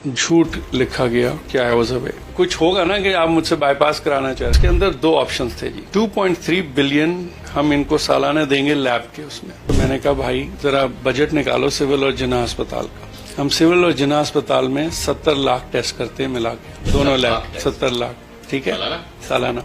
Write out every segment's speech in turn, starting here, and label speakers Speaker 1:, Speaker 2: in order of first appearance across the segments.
Speaker 1: झूठ लिखा गया क्या है वो सब है। कुछ होगा ना कि आप मुझसे बाईपास कराना चाह रहे हैं। इसके अंदर दो ऑप्शंस थे जी। 2.3 बिलियन हम इनको सालाना देंगे लैब के उसमें। तो मैंने कहा भाई जरा बजट निकालो सिविल और जिना अस्पताल का। हम सिविल और जिना अस्पताल में 70 लाख टेस्ट करते हैं मिला के, दोनों लैब 70 लाख, ठीक है, सालाना,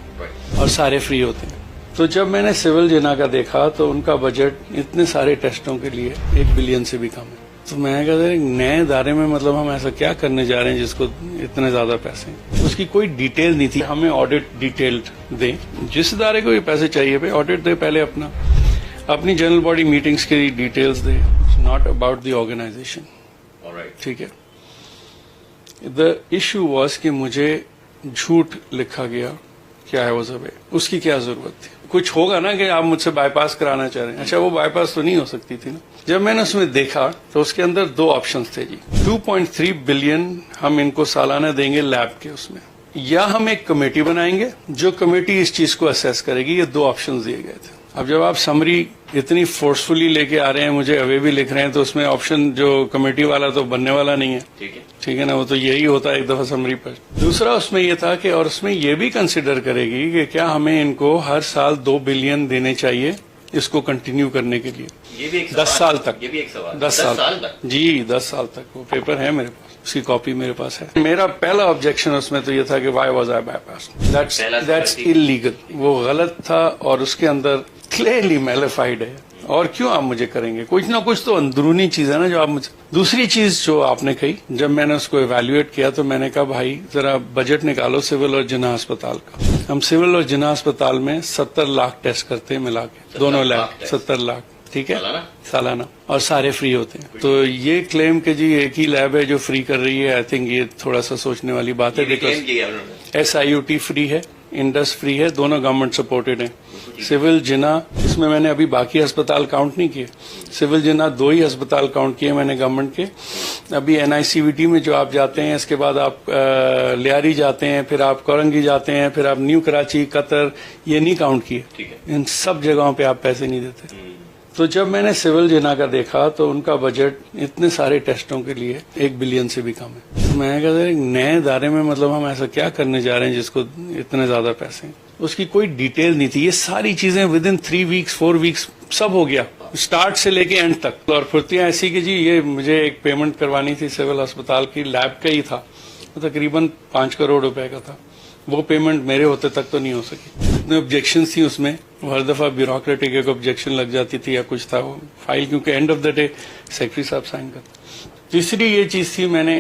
Speaker 1: और सारे फ्री होते हैं। तो जब मैंने सिविल जिना का देखा तो उनका बजट इतने सारे टेस्टों के लिए 1 बिलियन से भी कम है। तो मैं कहता एक नए इदारे में मतलब हम ऐसा क्या करने जा रहे हैं जिसको इतने ज्यादा पैसे, उसकी कोई डिटेल नहीं थी। हमें ऑडिट डिटेल्ड दें, जिस इदारे को ये पैसे चाहिए पे ऑडिट दे, पहले अपनी जनरल बॉडी मीटिंग्स की डिटेल्स दे, नॉट अबाउट द ऑर्गेनाइजेशन, ठीक है। द इशू वॉज कि मुझे झूठ लिखा गया क्या है वो सब है, उसकी क्या जरूरत थी। कुछ होगा ना कि आप मुझसे बाईपास कराना चाह रहे हैं। अच्छा, वो बाईपास तो नहीं हो सकती थी ना। जब मैंने उसमें देखा तो उसके अंदर दो ऑप्शंस थे जी। 2.3 बिलियन हम इनको सालाना देंगे लैब के उसमें, या हम एक कमेटी बनाएंगे जो कमेटी इस चीज को असेस करेगी। ये दो ऑप्शंस दिए गए थे। अब जब आप समरी इतनी फोर्सफुली लेके आ रहे हैं, मुझे अवे भी लिख रहे हैं, तो उसमें ऑप्शन जो कमेटी वाला तो बनने वाला नहीं है, ठीक है ना। वो तो यही होता है एक दफा समरी पर। दूसरा उसमें ये था कि और उसमें ये भी कंसिडर करेगी कि क्या हमें इनको हर साल 2 बिलियन देने चाहिए इसको कंटिन्यू करने के लिए।
Speaker 2: ये भी एक
Speaker 1: 10 साल तक।
Speaker 2: ये भी एक सवाल।
Speaker 1: 10 साल तक जी, 10 साल तक। वो पेपर है मेरे पास, उसकी कॉपी मेरे पास है। मेरा पहला ऑब्जेक्शन उसमें तो ये था कि why was I bypass, that's illegal. वो गलत था और उसके अंदर क्लियरली मैलिफाइड है। और क्यों आप मुझे करेंगे, कुछ ना कुछ तो अंदरूनी चीज है ना जो आप मुझे। दूसरी चीज जो आपने कही, जब मैंने उसको इवेल्युएट किया तो मैंने कहा भाई जरा बजट निकालो सिविल और जिना अस्पताल का। हम सिविल और जिना अस्पताल में 70 लाख टेस्ट करते हैं मिला के, दोनों लैब 70 लाख, ठीक है, सालाना, और सारे फ्री होते हैं। तो ये क्लेम के जी एक ही लैब है जो फ्री कर रही है, आई थिंक ये थोड़ा सा सोचने वाली बात है। बिकॉज SIUT फ्री है, इंडस फ्री है, दोनों गवर्नमेंट सपोर्टेड हैं। सिविल जिना, इसमें मैंने अभी बाकी अस्पताल काउंट नहीं किए। सिविल जिना 2 ही अस्पताल काउंट किए मैंने गवर्नमेंट के। अभी NICVT में जो आप जाते हैं, इसके बाद आप लियारी जाते हैं, फिर आप कोरंगी जाते हैं, फिर आप न्यू कराची, कतर, ये नहीं काउंट किए। इन सब जगहों पे आप पैसे नहीं देते। तो जब मैंने सिविल जिना का देखा तो उनका बजट इतने सारे टेस्टों के लिए 1 बिलियन से भी कम है। तो मैं कहता एक नए इदारे में मतलब हम ऐसा क्या करने जा रहे हैं जिसको इतने ज्यादा पैसे, उसकी कोई डिटेल नहीं थी। ये सारी चीजें विदिन 3 वीक्स 4 वीक्स सब हो गया, स्टार्ट से लेके एंड तक। और फुर्तियां ऐसी कि जी ये मुझे एक पेमेंट करवानी थी सिविल अस्पताल की, लैब का ही था, तो तकरीबन 5 करोड़ रुपए का था। वो पेमेंट मेरे होते तक तो नहीं हो सकी। इतने ऑब्जेक्शन थी उसमें, हर दफा ब्यूरोक्रेटिक एक ऑब्जेक्शन लग जाती थी या कुछ था वो फाइल, क्योंकि end of the day secretary साहब साइन करते। तीसरी ये चीज थी, मैंने